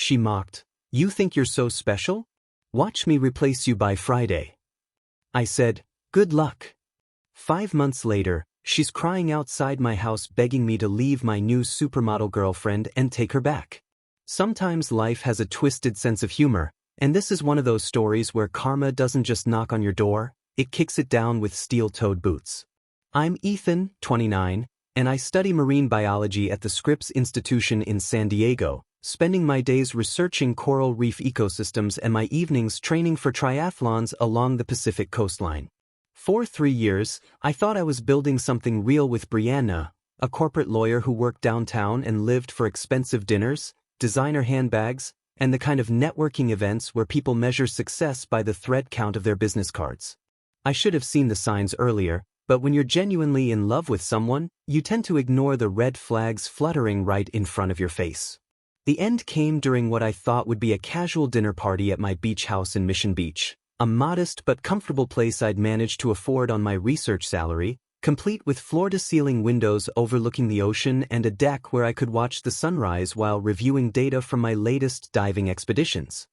she mocked. You think you're so special? Watch me replace you by Friday. I said, good luck. 5 months later, she's crying outside my house begging me to leave my new supermodel girlfriend and take her back. Sometimes life has a twisted sense of humor, and this is one of those stories where karma doesn't just knock on your door, it kicks it down with steel-toed boots. I'm Ethan, 29, and I study marine biology at the Scripps Institution in San Diego, spending my days researching coral reef ecosystems and my evenings training for triathlons along the Pacific coastline. For 3 years, I thought I was building something real with Brianna, a corporate lawyer who worked downtown and lived for expensive dinners, designer handbags, and the kind of networking events where people measure success by the thread count of their business cards. I should have seen the signs earlier, but when you're genuinely in love with someone, you tend to ignore the red flags fluttering right in front of your face. The end came during what I thought would be a casual dinner party at my beach house in Mission Beach, a modest but comfortable place I'd managed to afford on my research salary, complete with floor-to-ceiling windows overlooking the ocean and a deck where I could watch the sunrise while reviewing data from my latest diving expeditions.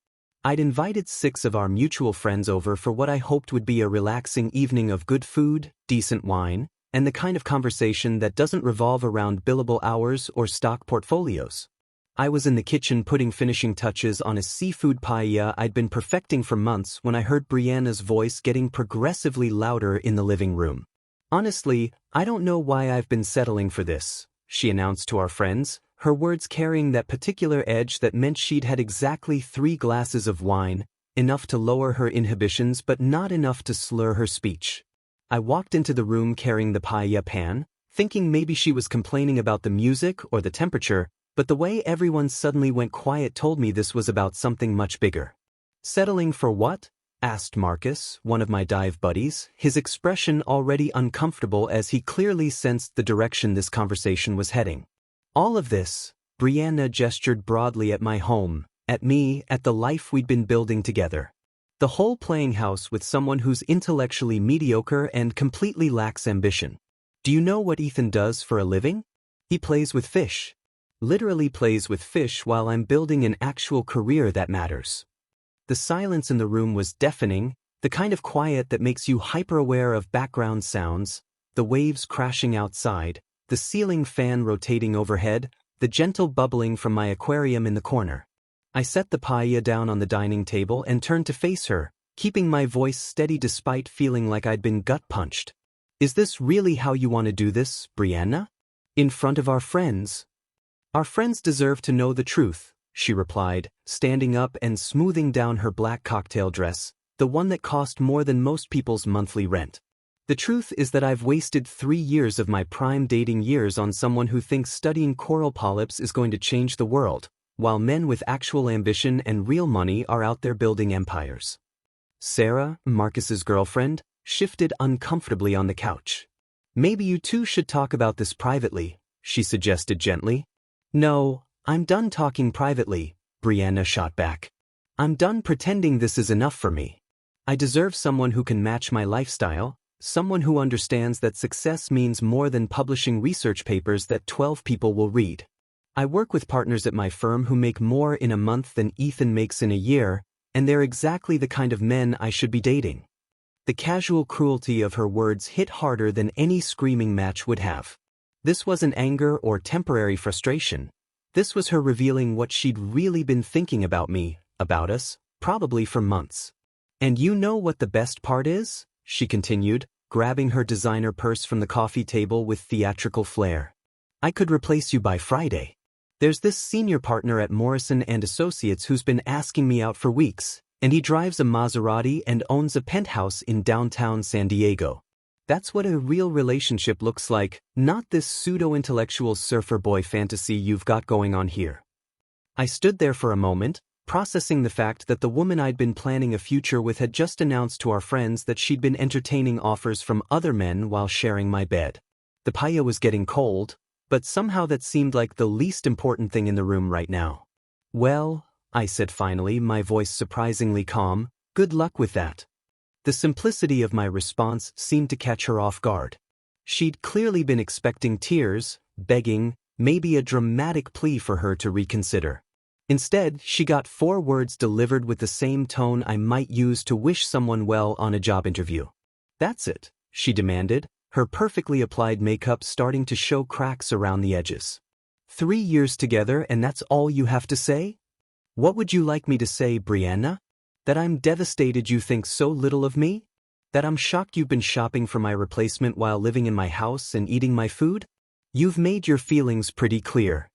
I'd invited 6 of our mutual friends over for what I hoped would be a relaxing evening of good food, decent wine, and the kind of conversation that doesn't revolve around billable hours or stock portfolios. I was in the kitchen putting finishing touches on a seafood paella I'd been perfecting for months when I heard Brianna's voice getting progressively louder in the living room. Honestly, I don't know why I've been settling for this, she announced to our friends, her words carrying that particular edge that meant she'd had exactly 3 glasses of wine, enough to lower her inhibitions but not enough to slur her speech. I walked into the room carrying the paella pan, thinking maybe she was complaining about the music or the temperature, but the way everyone suddenly went quiet told me this was about something much bigger. Settling for what? Asked Marcus, one of my dive buddies, his expression already uncomfortable as he clearly sensed the direction this conversation was heading. All of this, Brianna gestured broadly at my home, at me, at the life we'd been building together. The whole playing house with someone who's intellectually mediocre and completely lacks ambition. Do you know what Ethan does for a living? He plays with fish. Literally plays with fish while I'm building an actual career that matters. The silence in the room was deafening, the kind of quiet that makes you hyper-aware of background sounds, the waves crashing outside, the ceiling fan rotating overhead, the gentle bubbling from my aquarium in the corner. I set the paella down on the dining table and turned to face her, keeping my voice steady despite feeling like I'd been gut-punched. Is this really how you want to do this, Brianna? In front of our friends? Our friends deserve to know the truth, she replied, standing up and smoothing down her black cocktail dress, the one that cost more than most people's monthly rent. The truth is that I've wasted 3 years of my prime dating years on someone who thinks studying coral polyps is going to change the world, while men with actual ambition and real money are out there building empires. Sarah, Marcus's girlfriend, shifted uncomfortably on the couch. Maybe you two should talk about this privately, she suggested gently. No, I'm done talking privately, Brianna shot back. I'm done pretending this is enough for me. I deserve someone who can match my lifestyle, someone who understands that success means more than publishing research papers that 12 people will read. I work with partners at my firm who make more in a month than Ethan makes in a year, and they're exactly the kind of men I should be dating. The casual cruelty of her words hit harder than any screaming match would have. This wasn't anger or temporary frustration. This was her revealing what she'd really been thinking about me, about us, probably for months. And you know what the best part is? She continued, grabbing her designer purse from the coffee table with theatrical flair. I could replace you by Friday. There's this senior partner at Morrison & Associates who's been asking me out for weeks, and he drives a Maserati and owns a penthouse in downtown San Diego. That's what a real relationship looks like, not this pseudo-intellectual surfer boy fantasy you've got going on here. I stood there for a moment, processing the fact that the woman I'd been planning a future with had just announced to our friends that she'd been entertaining offers from other men while sharing my bed. The paella was getting cold, but somehow that seemed like the least important thing in the room right now. Well, I said finally, my voice surprisingly calm, good luck with that. The simplicity of my response seemed to catch her off guard. She'd clearly been expecting tears, begging, maybe a dramatic plea for her to reconsider. Instead, she got 4 words delivered with the same tone I might use to wish someone well on a job interview. "That's it," she demanded, her perfectly applied makeup starting to show cracks around the edges. 3 years together and that's all you have to say? What would you like me to say, Brianna? That I'm devastated you think so little of me? That I'm shocked you've been shopping for my replacement while living in my house and eating my food? You've made your feelings pretty clear.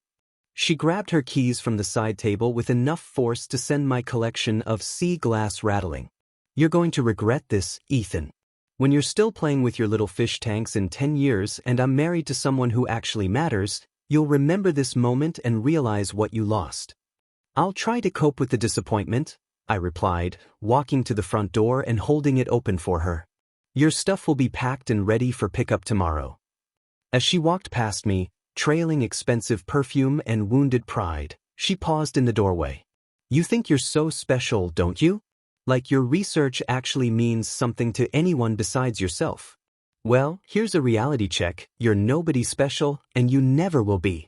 She grabbed her keys from the side table with enough force to send my collection of sea glass rattling. You're going to regret this, Ethan. When you're still playing with your little fish tanks in 10 years and I'm married to someone who actually matters, you'll remember this moment and realize what you lost. I'll try to cope with the disappointment, I replied, walking to the front door and holding it open for her. Your stuff will be packed and ready for pickup tomorrow. As she walked past me, trailing expensive perfume and wounded pride, she paused in the doorway. You think you're so special, don't you? Like your research actually means something to anyone besides yourself. Well, here's a reality check. You're nobody special, and you never will be.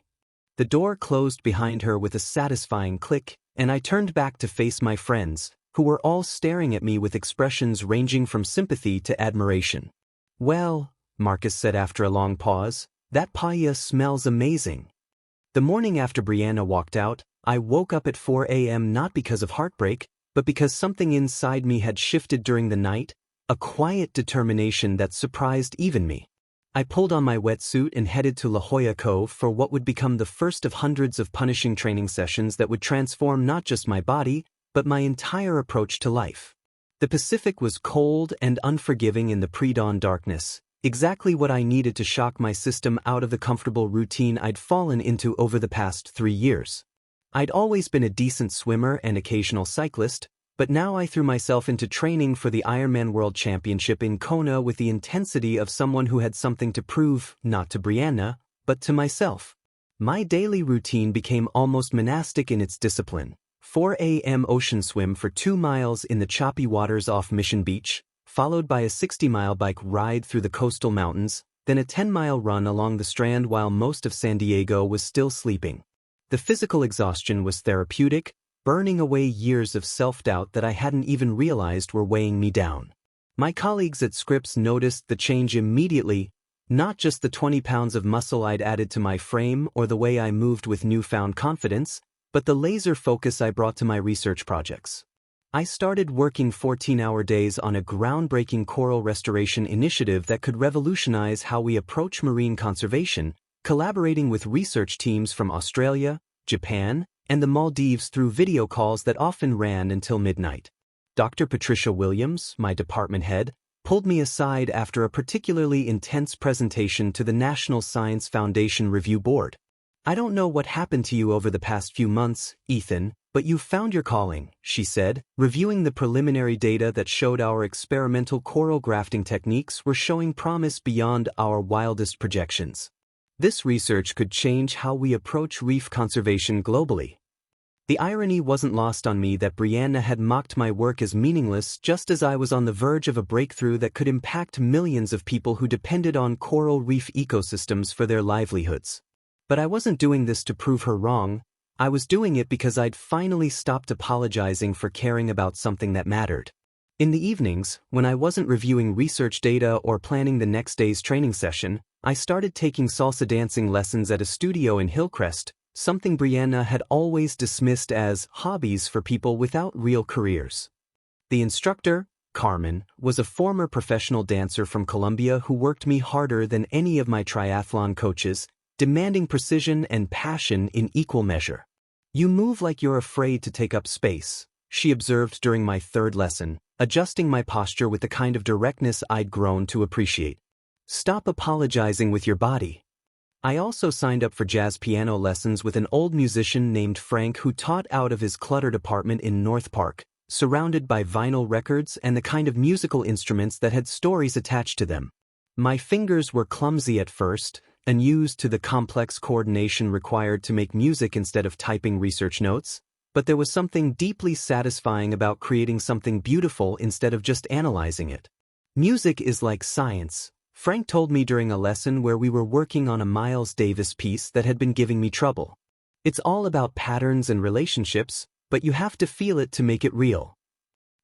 The door closed behind her with a satisfying click, and I turned back to face my friends, who were all staring at me with expressions ranging from sympathy to admiration. Well, Marcus said after a long pause, that paella smells amazing. The morning after Brianna walked out, I woke up at 4 a.m. not because of heartbreak, but because something inside me had shifted during the night, a quiet determination that surprised even me. I pulled on my wetsuit and headed to La Jolla Cove for what would become the first of hundreds of punishing training sessions that would transform not just my body, but my entire approach to life. The Pacific was cold and unforgiving in the pre-dawn darkness, exactly what I needed to shock my system out of the comfortable routine I'd fallen into over the past 3 years. I'd always been a decent swimmer and occasional cyclist, but now I threw myself into training for the Ironman World Championship in Kona with the intensity of someone who had something to prove, not to Brianna, but to myself. My daily routine became almost monastic in its discipline. 4 a.m. ocean swim for 2 miles in the choppy waters off Mission Beach, followed by a 60-mile bike ride through the coastal mountains, then a 10-mile run along the Strand while most of San Diego was still sleeping. The physical exhaustion was therapeutic, burning away years of self-doubt that I hadn't even realized were weighing me down. My colleagues at Scripps noticed the change immediately, not just the 20 pounds of muscle I'd added to my frame or the way I moved with newfound confidence, but the laser focus I brought to my research projects. I started working 14-hour days on a groundbreaking coral restoration initiative that could revolutionize how we approach marine conservation, collaborating with research teams from Australia, Japan, and the Maldives through video calls that often ran until midnight. Dr. Patricia Williams, my department head, pulled me aside after a particularly intense presentation to the National Science Foundation Review Board. I don't know what happened to you over the past few months, Ethan, but you've found your calling, she said, reviewing the preliminary data that showed our experimental coral grafting techniques were showing promise beyond our wildest projections. This research could change how we approach reef conservation globally. The irony wasn't lost on me that Brianna had mocked my work as meaningless just as I was on the verge of a breakthrough that could impact millions of people who depended on coral reef ecosystems for their livelihoods. But I wasn't doing this to prove her wrong. I was doing it because I'd finally stopped apologizing for caring about something that mattered. In the evenings, when I wasn't reviewing research data or planning the next day's training session, I started taking salsa dancing lessons at a studio in Hillcrest, something Brianna had always dismissed as hobbies for people without real careers. The instructor, Carmen, was a former professional dancer from Colombia who worked me harder than any of my triathlon coaches, demanding precision and passion in equal measure. You move like you're afraid to take up space, she observed during my third lesson, adjusting my posture with the kind of directness I'd grown to appreciate. Stop apologizing with your body. I also signed up for jazz piano lessons with an old musician named Frank who taught out of his cluttered apartment in North Park, surrounded by vinyl records and the kind of musical instruments that had stories attached to them. My fingers were clumsy at first, unused to the complex coordination required to make music instead of typing research notes, but there was something deeply satisfying about creating something beautiful instead of just analyzing it. Music is like science, Frank told me during a lesson where we were working on a Miles Davis piece that had been giving me trouble. It's all about patterns and relationships, but you have to feel it to make it real.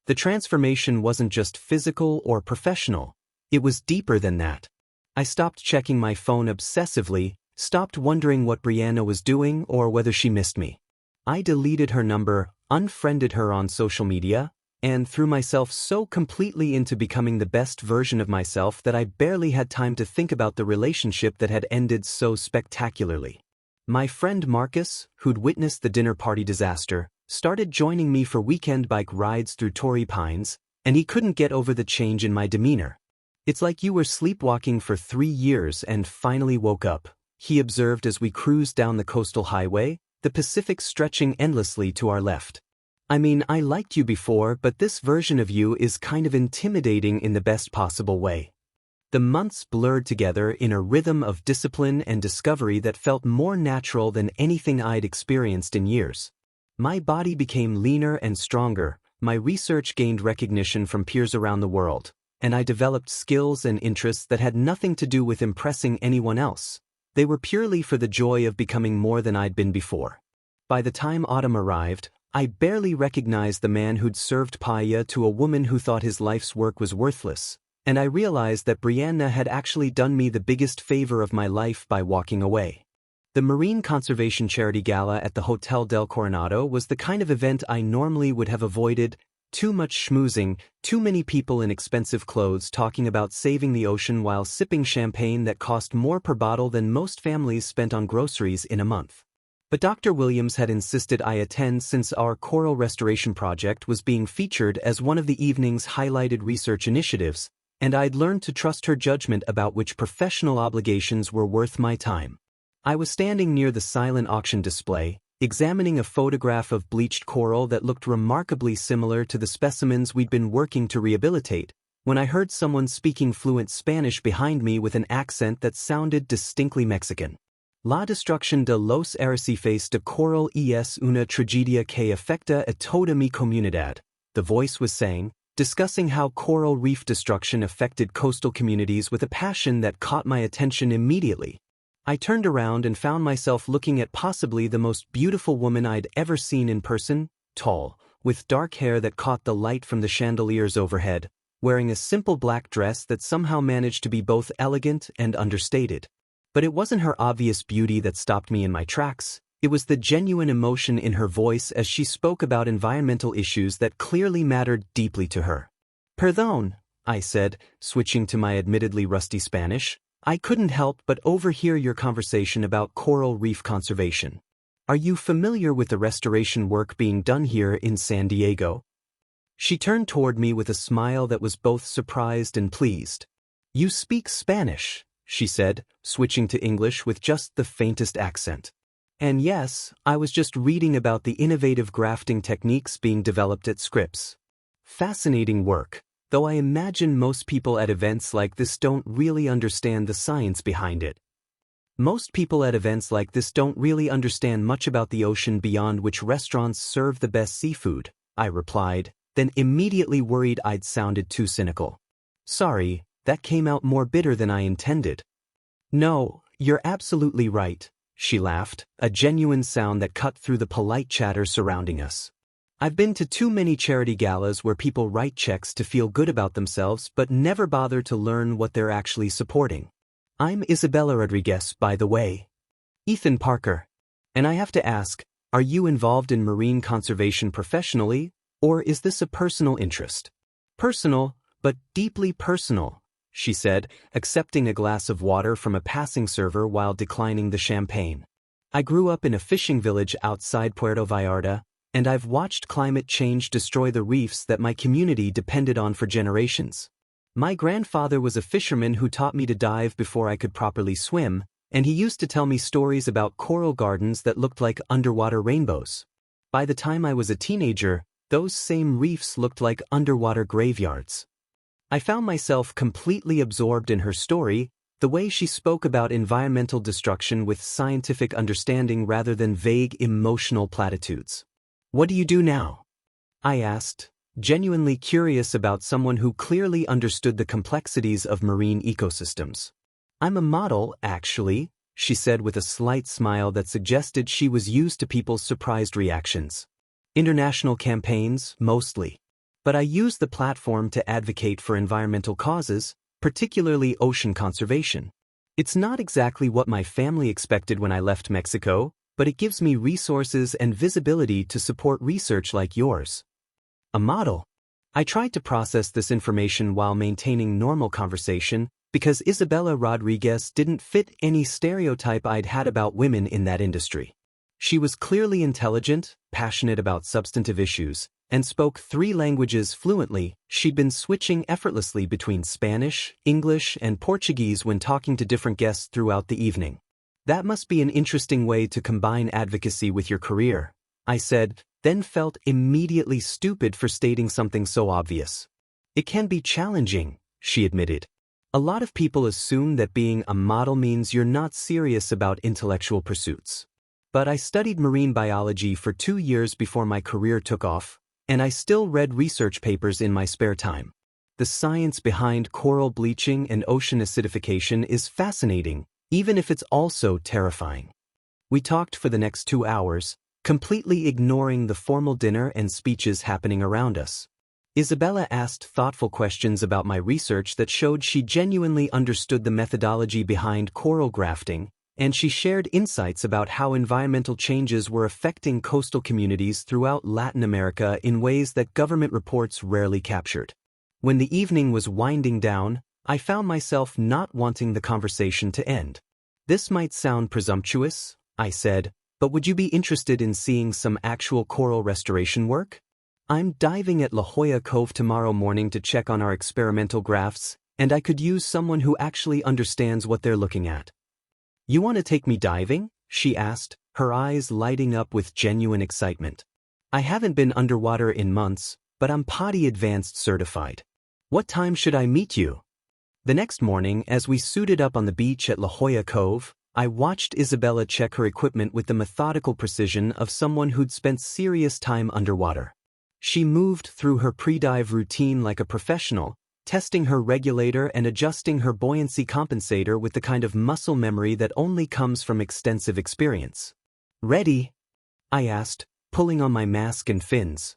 The transformation wasn't just physical or professional, it was deeper than that. I stopped checking my phone obsessively, stopped wondering what Brianna was doing or whether she missed me. I deleted her number, unfriended her on social media, and threw myself so completely into becoming the best version of myself that I barely had time to think about the relationship that had ended so spectacularly. My friend Marcus, who'd witnessed the dinner party disaster, started joining me for weekend bike rides through Torrey Pines, and he couldn't get over the change in my demeanor. "It's like you were sleepwalking for 3 years and finally woke up," he observed as we cruised down the coastal highway, the Pacific stretching endlessly to our left. "I mean, I liked you before, but this version of you is kind of intimidating in the best possible way." The months blurred together in a rhythm of discipline and discovery that felt more natural than anything I'd experienced in years. My body became leaner and stronger, my research gained recognition from peers around the world, and I developed skills and interests that had nothing to do with impressing anyone else. They were purely for the joy of becoming more than I'd been before. By the time autumn arrived, I barely recognized the man who'd served paella to a woman who thought his life's work was worthless, and I realized that Brianna had actually done me the biggest favor of my life by walking away. The Marine Conservation Charity Gala at the Hotel del Coronado was the kind of event I normally would have avoided. Too much schmoozing, too many people in expensive clothes talking about saving the ocean while sipping champagne that cost more per bottle than most families spent on groceries in a month. But Dr. Williams had insisted I attend since our coral restoration project was being featured as one of the evening's highlighted research initiatives, and I'd learned to trust her judgment about which professional obligations were worth my time. I was standing near the silent auction display, examining a photograph of bleached coral that looked remarkably similar to the specimens we'd been working to rehabilitate, when I heard someone speaking fluent Spanish behind me with an accent that sounded distinctly Mexican. "La destrucción de los arrecifes de coral es una tragedia que afecta a toda mi comunidad," the voice was saying, discussing how coral reef destruction affected coastal communities with a passion that caught my attention immediately. I turned around and found myself looking at possibly the most beautiful woman I'd ever seen in person, tall, with dark hair that caught the light from the chandeliers overhead, wearing a simple black dress that somehow managed to be both elegant and understated. But it wasn't her obvious beauty that stopped me in my tracks, it was the genuine emotion in her voice as she spoke about environmental issues that clearly mattered deeply to her. "Perdón," I said, switching to my admittedly rusty Spanish. "I couldn't help but overhear your conversation about coral reef conservation. Are you familiar with the restoration work being done here in San Diego?" She turned toward me with a smile that was both surprised and pleased. "You speak Spanish," she said, switching to English with just the faintest accent. "And yes, I was just reading about the innovative grafting techniques being developed at Scripps. Fascinating work, though I imagine most people at events like this don't really understand the science behind it." "Most people at events like this don't really understand much about the ocean beyond which restaurants serve the best seafood," I replied, then immediately worried I'd sounded too cynical. "Sorry, that came out more bitter than I intended." "No, you're absolutely right," she laughed, a genuine sound that cut through the polite chatter surrounding us. "I've been to too many charity galas where people write checks to feel good about themselves but never bother to learn what they're actually supporting. I'm Isabella Rodriguez, by the way." "Ethan Parker. And I have to ask, are you involved in marine conservation professionally, or is this a personal interest?" "Personal, but deeply personal," she said, accepting a glass of water from a passing server while declining the champagne. "I grew up in a fishing village outside Puerto Vallarta, and I've watched climate change destroy the reefs that my community depended on for generations. My grandfather was a fisherman who taught me to dive before I could properly swim, and he used to tell me stories about coral gardens that looked like underwater rainbows. By the time I was a teenager, those same reefs looked like underwater graveyards." I found myself completely absorbed in her story, the way she spoke about environmental destruction with scientific understanding rather than vague emotional platitudes. "What do you do now?" I asked, genuinely curious about someone who clearly understood the complexities of marine ecosystems. "I'm a model, actually," she said with a slight smile that suggested she was used to people's surprised reactions. International campaigns, mostly. But I use the platform to advocate for environmental causes, particularly ocean conservation. It's not exactly what my family expected when I left Mexico, but it gives me resources and visibility to support research like yours. A model? I tried to process this information while maintaining normal conversation because Isabella Rodriguez didn't fit any stereotype I'd had about women in that industry. She was clearly intelligent, passionate about substantive issues, and spoke 3 languages fluently. She'd been switching effortlessly between Spanish, English, and Portuguese when talking to different guests throughout the evening. That must be an interesting way to combine advocacy with your career, I said, then felt immediately stupid for stating something so obvious. It can be challenging, she admitted. A lot of people assume that being a model means you're not serious about intellectual pursuits. But I studied marine biology for 2 years before my career took off, and I still read research papers in my spare time. The science behind coral bleaching and ocean acidification is fascinating, even if it's also terrifying. We talked for the next 2 hours, completely ignoring the formal dinner and speeches happening around us. Isabella asked thoughtful questions about my research that showed she genuinely understood the methodology behind coral grafting, and she shared insights about how environmental changes were affecting coastal communities throughout Latin America in ways that government reports rarely captured. When the evening was winding down, I found myself not wanting the conversation to end. This might sound presumptuous, I said, but would you be interested in seeing some actual coral restoration work? I'm diving at La Jolla Cove tomorrow morning to check on our experimental grafts, and I could use someone who actually understands what they're looking at. You want to take me diving? She asked, her eyes lighting up with genuine excitement. I haven't been underwater in months, but I'm PADI Advanced certified. What time should I meet you? The next morning, as we suited up on the beach at La Jolla Cove, I watched Isabella check her equipment with the methodical precision of someone who'd spent serious time underwater. She moved through her pre-dive routine like a professional, testing her regulator and adjusting her buoyancy compensator with the kind of muscle memory that only comes from extensive experience. Ready? I asked, pulling on my mask and fins.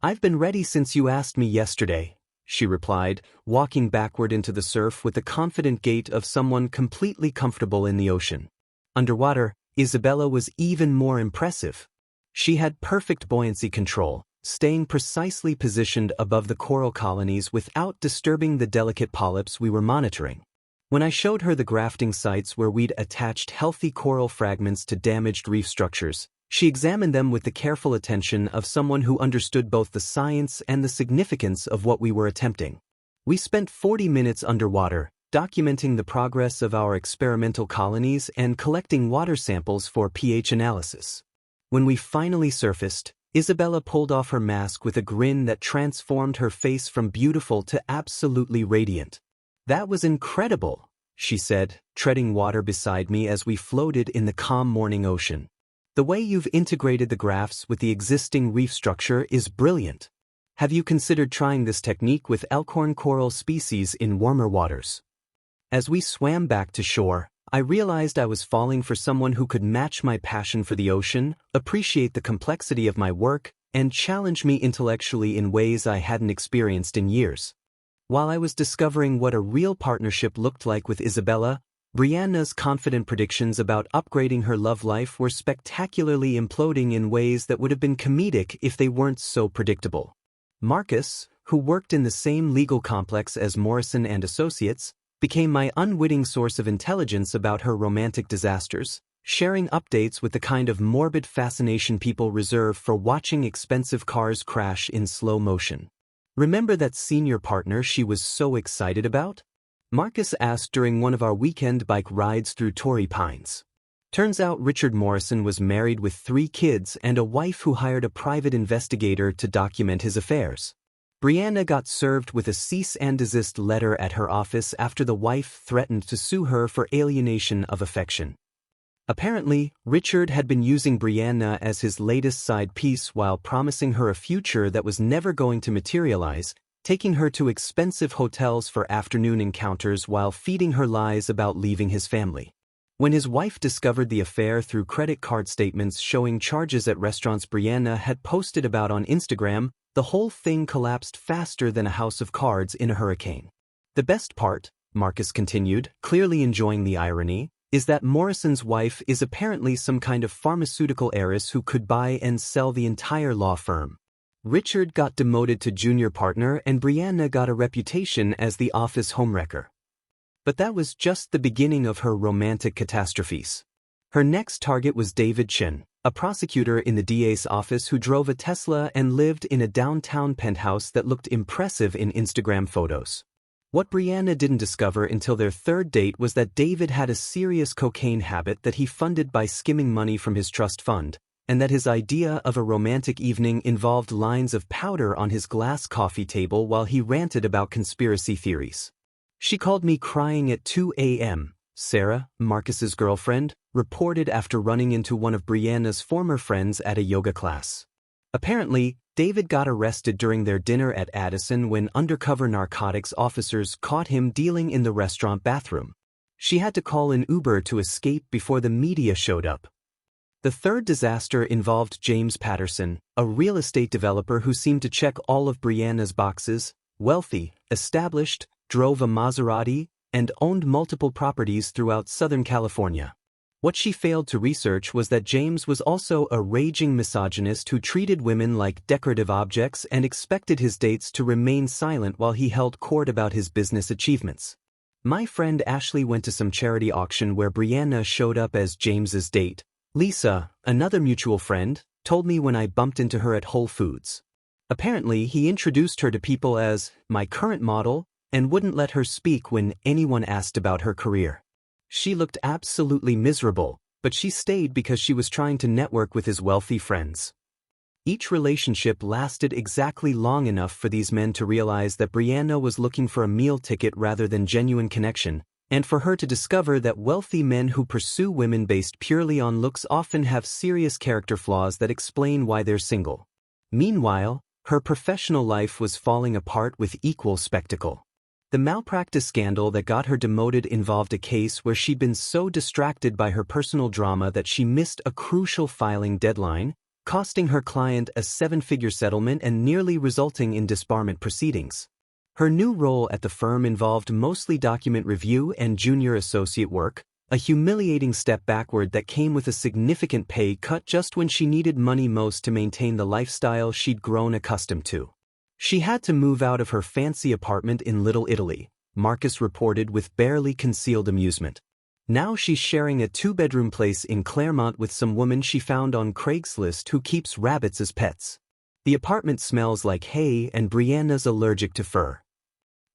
I've been ready since you asked me yesterday, she replied, walking backward into the surf with the confident gait of someone completely comfortable in the ocean. Underwater, Isabella was even more impressive. She had perfect buoyancy control, staying precisely positioned above the coral colonies without disturbing the delicate polyps we were monitoring. When I showed her the grafting sites where we'd attached healthy coral fragments to damaged reef structures, she examined them with the careful attention of someone who understood both the science and the significance of what we were attempting. We spent 40 minutes underwater, documenting the progress of our experimental colonies and collecting water samples for pH analysis. When we finally surfaced, Isabella pulled off her mask with a grin that transformed her face from beautiful to absolutely radiant. That was incredible, she said, treading water beside me as we floated in the calm morning ocean. The way you've integrated the grafts with the existing reef structure is brilliant. Have you considered trying this technique with elkhorn coral species in warmer waters? As we swam back to shore, I realized I was falling for someone who could match my passion for the ocean, appreciate the complexity of my work, and challenge me intellectually in ways I hadn't experienced in years. While I was discovering what a real partnership looked like with Isabella, Brianna's confident predictions about upgrading her love life were spectacularly imploding in ways that would have been comedic if they weren't so predictable. Marcus, who worked in the same legal complex as Morrison and Associates, became my unwitting source of intelligence about her romantic disasters, sharing updates with the kind of morbid fascination people reserve for watching expensive cars crash in slow motion. Remember that senior partner she was so excited about? Marcus asked during one of our weekend bike rides through Torrey Pines. Turns out Richard Morrison was married with 3 kids and a wife who hired a private investigator to document his affairs. Brianna got served with a cease and desist letter at her office after the wife threatened to sue her for alienation of affection. Apparently, Richard had been using Brianna as his latest side piece while promising her a future that was never going to materialize, taking her to expensive hotels for afternoon encounters while feeding her lies about leaving his family. When his wife discovered the affair through credit card statements showing charges at restaurants Brianna had posted about on Instagram, the whole thing collapsed faster than a house of cards in a hurricane. The best part, Marcus continued, clearly enjoying the irony, is that Morrison's wife is apparently some kind of pharmaceutical heiress who could buy and sell the entire law firm. Richard got demoted to junior partner and Brianna got a reputation as the office homewrecker. But that was just the beginning of her romantic catastrophes. Her next target was David Chen, a prosecutor in the DA's office who drove a Tesla and lived in a downtown penthouse that looked impressive in Instagram photos. What Brianna didn't discover until their third date was that David had a serious cocaine habit that he funded by skimming money from his trust fund, and that his idea of a romantic evening involved lines of powder on his glass coffee table while he ranted about conspiracy theories. She called me crying at 2 a.m., Sarah, Marcus's girlfriend, reported after running into one of Brianna's former friends at a yoga class. Apparently, David got arrested during their dinner at Addison when undercover narcotics officers caught him dealing in the restaurant bathroom. She had to call an Uber to escape before the media showed up. The third disaster involved James Patterson, a real estate developer who seemed to check all of Brianna's boxes: wealthy, established, drove a Maserati, and owned multiple properties throughout Southern California. What she failed to research was that James was also a raging misogynist who treated women like decorative objects and expected his dates to remain silent while he held court about his business achievements. My friend Ashley went to some charity auction where Brianna showed up as James's date. Lisa, another mutual friend, told me when I bumped into her at Whole Foods. Apparently, he introduced her to people as my current model and wouldn't let her speak when anyone asked about her career. She looked absolutely miserable, but she stayed because she was trying to network with his wealthy friends. Each relationship lasted exactly long enough for these men to realize that Brianna was looking for a meal ticket rather than genuine connection, and for her to discover that wealthy men who pursue women based purely on looks often have serious character flaws that explain why they're single. Meanwhile, her professional life was falling apart with equal spectacle. The malpractice scandal that got her demoted involved a case where she'd been so distracted by her personal drama that she missed a crucial filing deadline, costing her client a seven-figure settlement and nearly resulting in disbarment proceedings. Her new role at the firm involved mostly document review and junior associate work, a humiliating step backward that came with a significant pay cut just when she needed money most to maintain the lifestyle she'd grown accustomed to. She had to move out of her fancy apartment in Little Italy, Marcus reported with barely concealed amusement. Now she's sharing a two-bedroom place in Claremont with some woman she found on Craigslist who keeps rabbits as pets. The apartment smells like hay and Brianna's allergic to fur.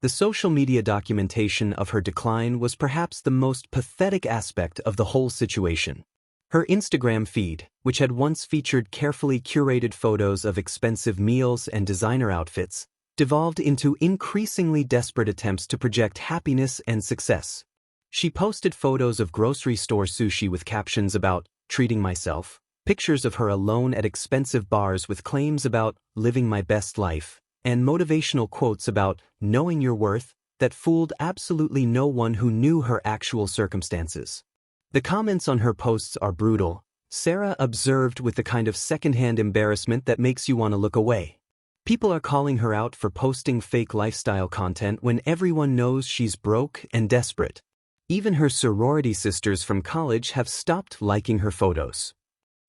The social media documentation of her decline was perhaps the most pathetic aspect of the whole situation. Her Instagram feed, which had once featured carefully curated photos of expensive meals and designer outfits, devolved into increasingly desperate attempts to project happiness and success. She posted photos of grocery store sushi with captions about treating myself, pictures of her alone at expensive bars with claims about living my best life, and motivational quotes about knowing your worth that fooled absolutely no one who knew her actual circumstances. The comments on her posts are brutal, Sarah observed with the kind of secondhand embarrassment that makes you want to look away. People are calling her out for posting fake lifestyle content when everyone knows she's broke and desperate. Even her sorority sisters from college have stopped liking her photos.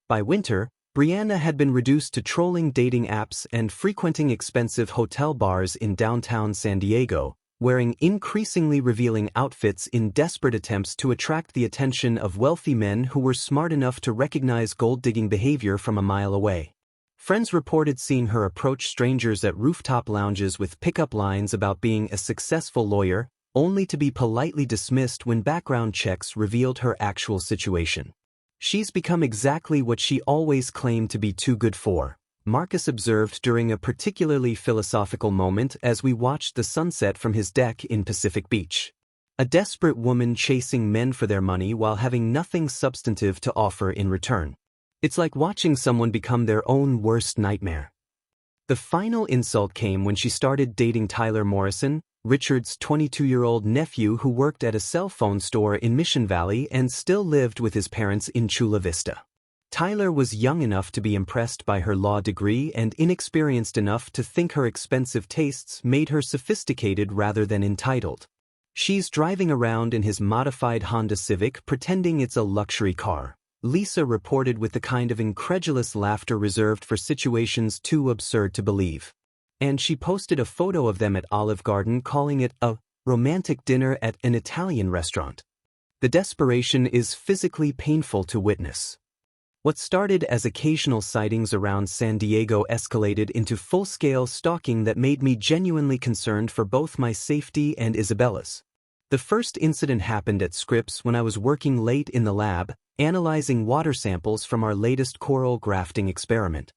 By winter, Brianna had been reduced to trolling dating apps and frequenting expensive hotel bars in downtown San Diego, wearing increasingly revealing outfits in desperate attempts to attract the attention of wealthy men who were smart enough to recognize gold-digging behavior from a mile away. Friends reported seeing her approach strangers at rooftop lounges with pickup lines about being a successful lawyer, only to be politely dismissed when background checks revealed her actual situation. She's become exactly what she always claimed to be too good for, Marcus observed during a particularly philosophical moment as we watched the sunset from his deck in Pacific Beach. A desperate woman chasing men for their money while having nothing substantive to offer in return. It's like watching someone become their own worst nightmare. The final insult came when she started dating Tyler Morrison, Richard's 22-year-old nephew who worked at a cell phone store in Mission Valley and still lived with his parents in Chula Vista. Tyler was young enough to be impressed by her law degree and inexperienced enough to think her expensive tastes made her sophisticated rather than entitled. She's driving around in his modified Honda Civic pretending it's a luxury car, Lisa reported with the kind of incredulous laughter reserved for situations too absurd to believe. And she posted a photo of them at Olive Garden calling it a romantic dinner at an Italian restaurant. The desperation is physically painful to witness. What started as occasional sightings around San Diego escalated into full-scale stalking that made me genuinely concerned for both my safety and Isabella's. The first incident happened at Scripps when I was working late in the lab, analyzing water samples from our latest coral grafting experiment.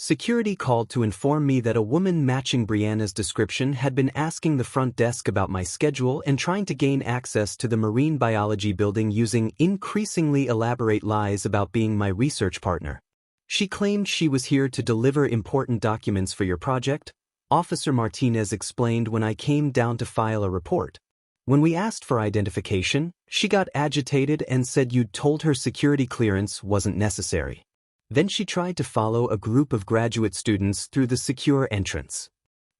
Security called to inform me that a woman matching Brianna's description had been asking the front desk about my schedule and trying to gain access to the marine biology building using increasingly elaborate lies about being my research partner. She claimed she was here to deliver important documents for your project, Officer Martinez explained when I came down to file a report. When we asked for identification, she got agitated and said you'd told her security clearance wasn't necessary. Then she tried to follow a group of graduate students through the secure entrance.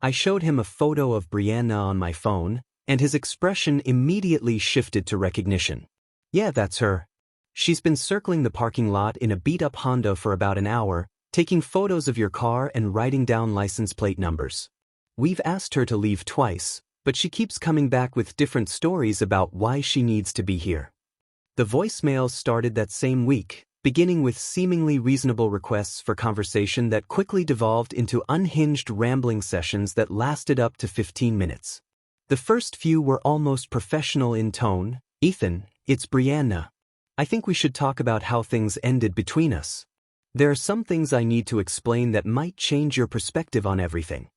I showed him a photo of Brianna on my phone, and his expression immediately shifted to recognition. Yeah, that's her. She's been circling the parking lot in a beat-up Honda for about an hour, taking photos of your car and writing down license plate numbers. We've asked her to leave twice, but she keeps coming back with different stories about why she needs to be here. The voicemails started that same week, beginning with seemingly reasonable requests for conversation that quickly devolved into unhinged rambling sessions that lasted up to 15 minutes. The first few were almost professional in tone. Ethan, it's Brianna. I think we should talk about how things ended between us. There are some things I need to explain that might change your perspective on everything.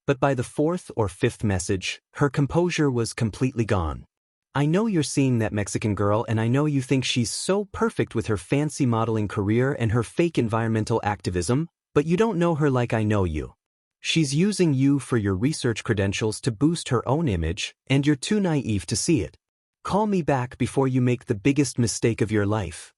But by the fourth or fifth message, her composure was completely gone. I know you're seeing that Mexican girl and I know you think she's so perfect with her fancy modeling career and her fake environmental activism, but you don't know her like I know you. She's using you for your research credentials to boost her own image, and you're too naive to see it. Call me back before you make the biggest mistake of your life.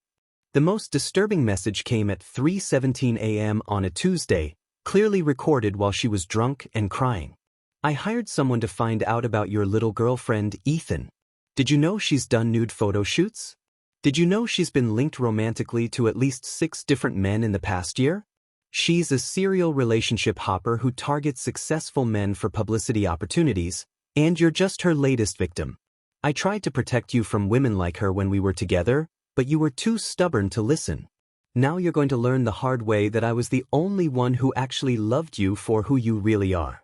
The most disturbing message came at 3:17 a.m. on a Tuesday, clearly recorded while she was drunk and crying. I hired someone to find out about your little girlfriend, Ethan. Did you know she's done nude photo shoots? Did you know she's been linked romantically to at least 6 different men in the past year? She's a serial relationship hopper who targets successful men for publicity opportunities, and you're just her latest victim. I tried to protect you from women like her when we were together, but you were too stubborn to listen. Now you're going to learn the hard way that I was the only one who actually loved you for who you really are.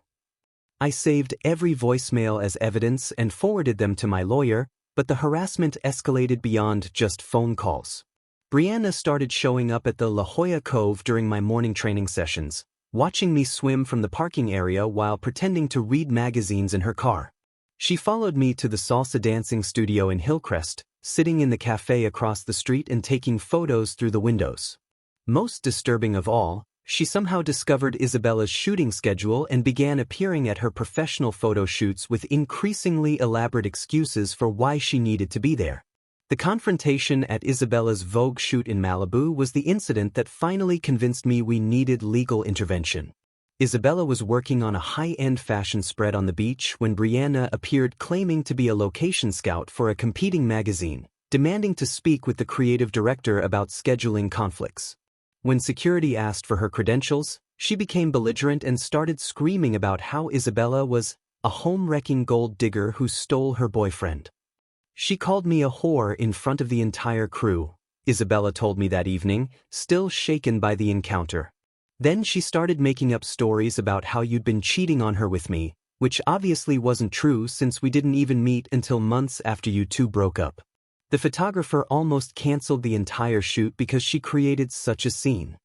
I saved every voicemail as evidence and forwarded them to my lawyer, but the harassment escalated beyond just phone calls. Brianna started showing up at the La Jolla Cove during my morning training sessions, watching me swim from the parking area while pretending to read magazines in her car. She followed me to the salsa dancing studio in Hillcrest, sitting in the cafe across the street and taking photos through the windows. Most disturbing of all, she somehow discovered Isabella's shooting schedule and began appearing at her professional photo shoots with increasingly elaborate excuses for why she needed to be there. The confrontation at Isabella's Vogue shoot in Malibu was the incident that finally convinced me we needed legal intervention. Isabella was working on a high-end fashion spread on the beach when Brianna appeared claiming to be a location scout for a competing magazine, demanding to speak with the creative director about scheduling conflicts. When security asked for her credentials, she became belligerent and started screaming about how Isabella was a home-wrecking gold digger who stole her boyfriend. She called me a whore in front of the entire crew, Isabella told me that evening, still shaken by the encounter. Then she started making up stories about how you'd been cheating on her with me, which obviously wasn't true since we didn't even meet until months after you two broke up. The photographer almost canceled the entire shoot because she created such a scene.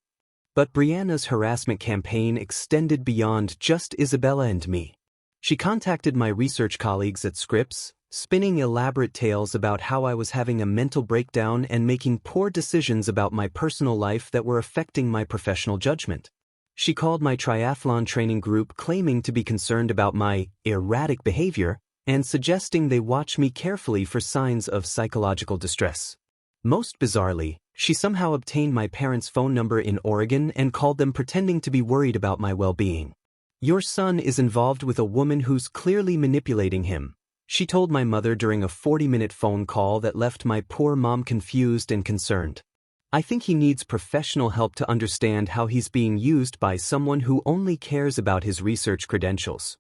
But Brianna's harassment campaign extended beyond just Isabella and me. She contacted my research colleagues at Scripps, spinning elaborate tales about how I was having a mental breakdown and making poor decisions about my personal life that were affecting my professional judgment. She called my triathlon training group claiming to be concerned about my erratic behavior and suggesting they watch me carefully for signs of psychological distress. Most bizarrely, she somehow obtained my parents' phone number in Oregon and called them pretending to be worried about my well-being. "Your son is involved with a woman who's clearly manipulating him," she told my mother during a 40-minute phone call that left my poor mom confused and concerned. "I think he needs professional help to understand how he's being used by someone who only cares about his research credentials."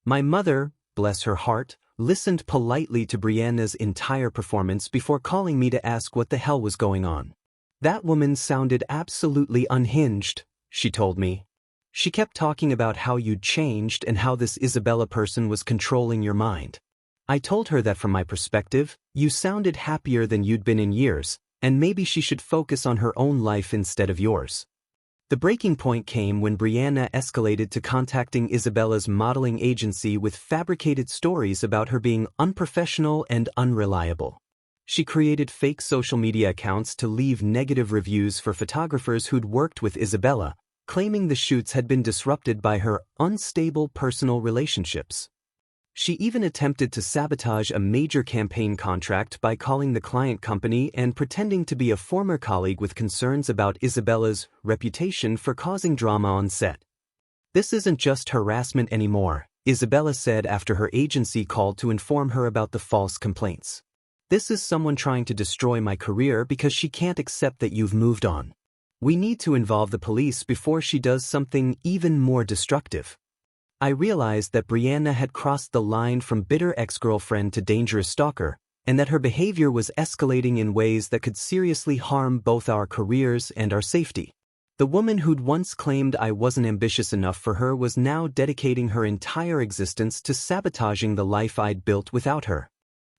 My mother, bless her heart, listened politely to Brianna's entire performance before calling me to ask what the hell was going on. "That woman sounded absolutely unhinged," she told me. "She kept talking about how you'd changed and how this Isabella person was controlling your mind. I told her that from my perspective, you sounded happier than you'd been in years, and maybe she should focus on her own life instead of yours." The breaking point came when Brianna escalated to contacting Isabella's modeling agency with fabricated stories about her being unprofessional and unreliable. She created fake social media accounts to leave negative reviews for photographers who'd worked with Isabella, claiming the shoots had been disrupted by her unstable personal relationships. She even attempted to sabotage a major campaign contract by calling the client company and pretending to be a former colleague with concerns about Isabella's reputation for causing drama on set. "This isn't just harassment anymore," Isabella said after her agency called to inform her about the false complaints. "This is someone trying to destroy my career because she can't accept that you've moved on. We need to involve the police before she does something even more destructive." I realized that Brianna had crossed the line from bitter ex-girlfriend to dangerous stalker, and that her behavior was escalating in ways that could seriously harm both our careers and our safety. The woman who'd once claimed I wasn't ambitious enough for her was now dedicating her entire existence to sabotaging the life I'd built without her.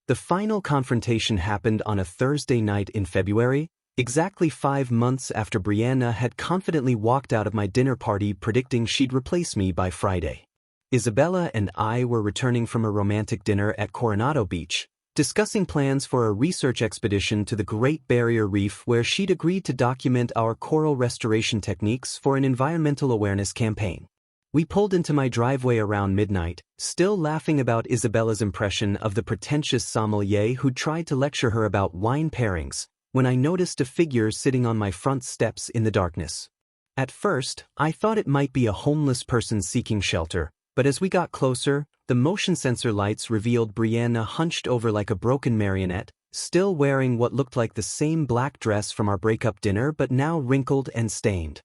The final confrontation happened on a Thursday night in February, exactly 5 months after Brianna had confidently walked out of my dinner party predicting she'd replace me by Friday. Isabella and I were returning from a romantic dinner at Coronado Beach, discussing plans for a research expedition to the Great Barrier Reef where she'd agreed to document our coral restoration techniques for an environmental awareness campaign. We pulled into my driveway around midnight, still laughing about Isabella's impression of the pretentious sommelier who'd tried to lecture her about wine pairings, when I noticed a figure sitting on my front steps in the darkness. At first, I thought it might be a homeless person seeking shelter, but as we got closer, the motion sensor lights revealed Brianna hunched over like a broken marionette, still wearing what looked like the same black dress from our breakup dinner but now wrinkled and stained.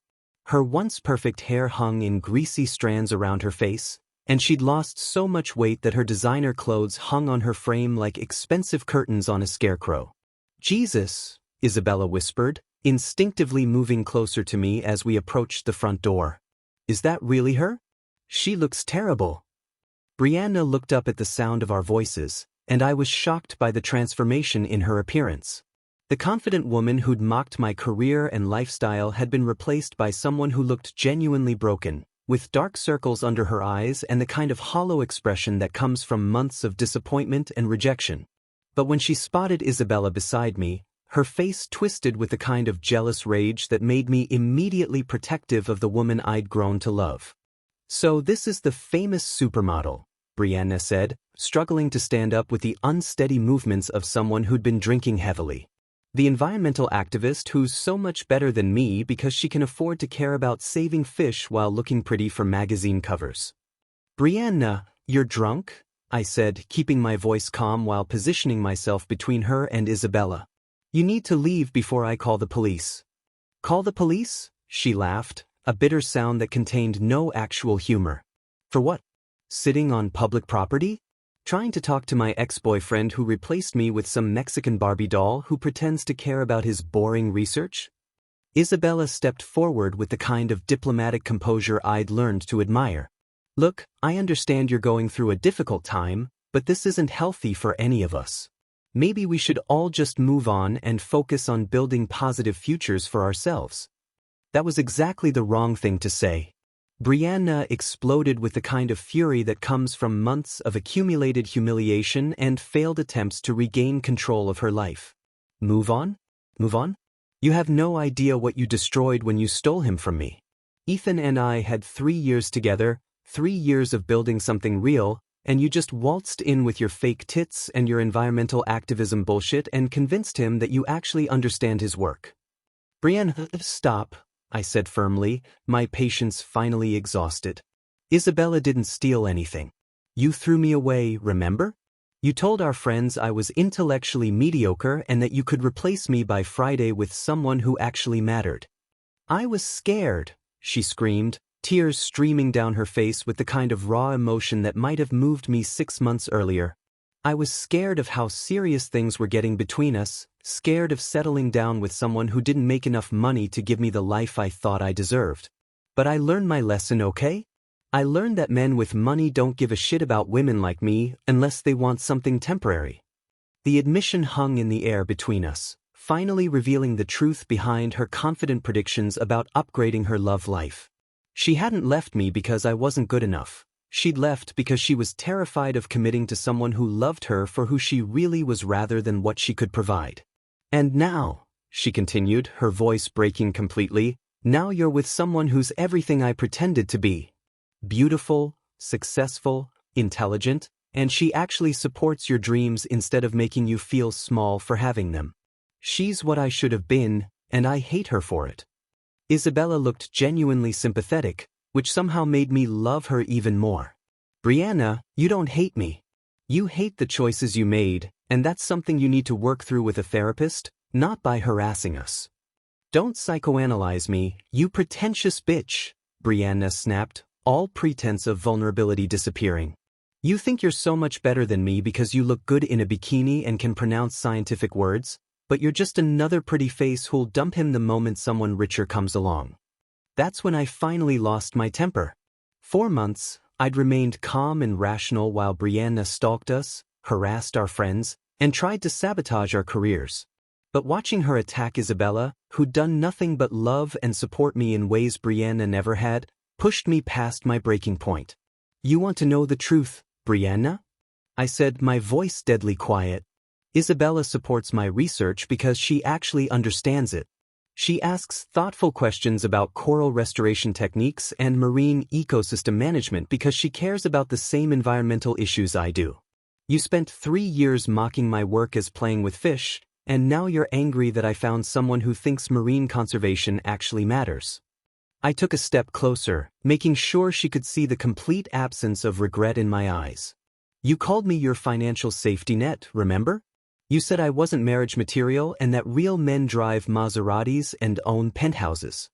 Her once perfect hair hung in greasy strands around her face, and she'd lost so much weight that her designer clothes hung on her frame like expensive curtains on a scarecrow. "Jesus," Isabella whispered, instinctively moving closer to me as we approached the front door. "Is that really her? She looks terrible." Brianna looked up at the sound of our voices, and I was shocked by the transformation in her appearance. The confident woman who'd mocked my career and lifestyle had been replaced by someone who looked genuinely broken, with dark circles under her eyes and the kind of hollow expression that comes from months of disappointment and rejection. But when she spotted Isabella beside me, her face twisted with the kind of jealous rage that made me immediately protective of the woman I'd grown to love. "So this is the famous supermodel," Brianna said, struggling to stand up with the unsteady movements of someone who'd been drinking heavily. "The environmental activist who's so much better than me because she can afford to care about saving fish while looking pretty for magazine covers." "Brianna, you're drunk?" I said, keeping my voice calm while positioning myself between her and Isabella. "You need to leave before I call the police." "Call the police?" she laughed, a bitter sound that contained no actual humor. "For what? Sitting on public property? Trying to talk to my ex-boyfriend who replaced me with some Mexican Barbie doll who pretends to care about his boring research?" Isabella stepped forward with the kind of diplomatic composure I'd learned to admire. "Look, I understand you're going through a difficult time, but this isn't healthy for any of us. Maybe we should all just move on and focus on building positive futures for ourselves." That was exactly the wrong thing to say. Brianna exploded with the kind of fury that comes from months of accumulated humiliation and failed attempts to regain control of her life. "Move on? Move on? You have no idea what you destroyed when you stole him from me." Ethan and I had 3 years together, 3 years of building something real, and you just waltzed in with your fake tits and your environmental activism bullshit and convinced him that you actually understand his work. Brianna, stop, I said firmly, my patience finally exhausted. Isabella didn't steal anything. You threw me away, remember? You told our friends I was intellectually mediocre and that you could replace me by Friday with someone who actually mattered. I was scared, she screamed, tears streaming down her face with the kind of raw emotion that might have moved me 6 months earlier. I was scared of how serious things were getting between us, scared of settling down with someone who didn't make enough money to give me the life I thought I deserved. But I learned my lesson, okay? I learned that men with money don't give a shit about women like me unless they want something temporary. The admission hung in the air between us, finally revealing the truth behind her confident predictions about upgrading her love life. She hadn't left me because I wasn't good enough. She'd left because she was terrified of committing to someone who loved her for who she really was rather than what she could provide. And now, she continued, her voice breaking completely, now you're with someone who's everything I pretended to be. Beautiful, successful, intelligent, and she actually supports your dreams instead of making you feel small for having them. She's what I should have been, and I hate her for it. Isabella looked genuinely sympathetic, which somehow made me love her even more. Brianna, you don't hate me. You hate the choices you made, and that's something you need to work through with a therapist, not by harassing us. Don't psychoanalyze me, you pretentious bitch, Brianna snapped, all pretense of vulnerability disappearing. You think you're so much better than me because you look good in a bikini and can pronounce scientific words, but you're just another pretty face who'll dump him the moment someone richer comes along. That's when I finally lost my temper. 4 months, I'd remained calm and rational while Brianna stalked us, harassed our friends, and tried to sabotage our careers. But watching her attack Isabella, who'd done nothing but love and support me in ways Brianna never had, pushed me past my breaking point. You want to know the truth, Brianna? I said, my voice deadly quiet. Isabella supports my research because she actually understands it. She asks thoughtful questions about coral restoration techniques and marine ecosystem management because she cares about the same environmental issues I do. You spent 3 years mocking my work as playing with fish, and now you're angry that I found someone who thinks marine conservation actually matters. I took a step closer, making sure she could see the complete absence of regret in my eyes. You called me your financial safety net, remember? You said I wasn't marriage material and that real men drive Maseratis and own penthouses.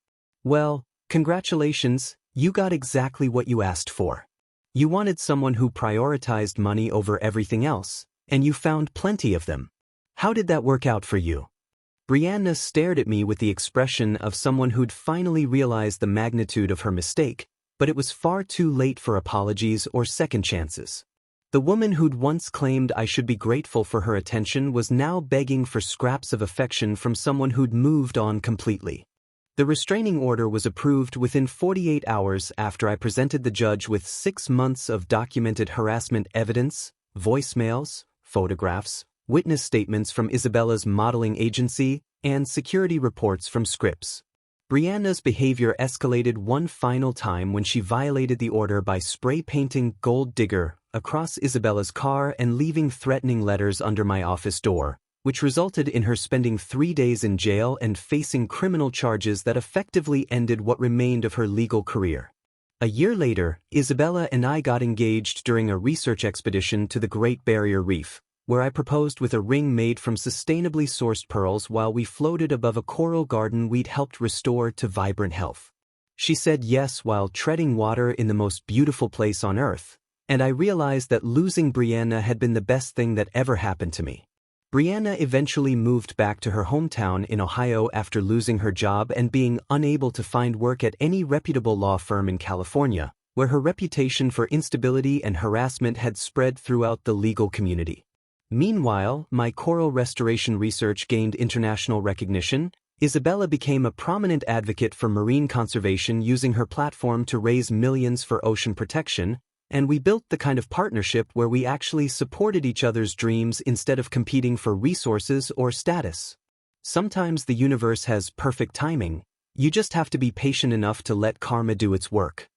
Well, congratulations, you got exactly what you asked for. You wanted someone who prioritized money over everything else, and you found plenty of them. How did that work out for you? Brianna stared at me with the expression of someone who'd finally realized the magnitude of her mistake, but it was far too late for apologies or second chances. The woman who'd once claimed I should be grateful for her attention was now begging for scraps of affection from someone who'd moved on completely. The restraining order was approved within 48 hours after I presented the judge with 6 months of documented harassment evidence, voicemails, photographs, witness statements from Isabella's modeling agency, and security reports from Scripps. Brianna's behavior escalated one final time when she violated the order by spray painting "Gold Digger" across Isabella's car and leaving threatening letters under my office door, which resulted in her spending 3 days in jail and facing criminal charges that effectively ended what remained of her legal career. A year later, Isabella and I got engaged during a research expedition to the Great Barrier Reef, where I proposed with a ring made from sustainably sourced pearls while we floated above a coral garden we'd helped restore to vibrant health. She said yes while treading water in the most beautiful place on earth, and I realized that losing Brianna had been the best thing that ever happened to me. Brianna eventually moved back to her hometown in Ohio after losing her job and being unable to find work at any reputable law firm in California, where her reputation for instability and harassment had spread throughout the legal community. Meanwhile, my coral restoration research gained international recognition. Isabella became a prominent advocate for marine conservation using her platform to raise millions for ocean protection, and we built the kind of partnership where we actually supported each other's dreams instead of competing for resources or status. Sometimes the universe has perfect timing, You just have to be patient enough to let karma do its work.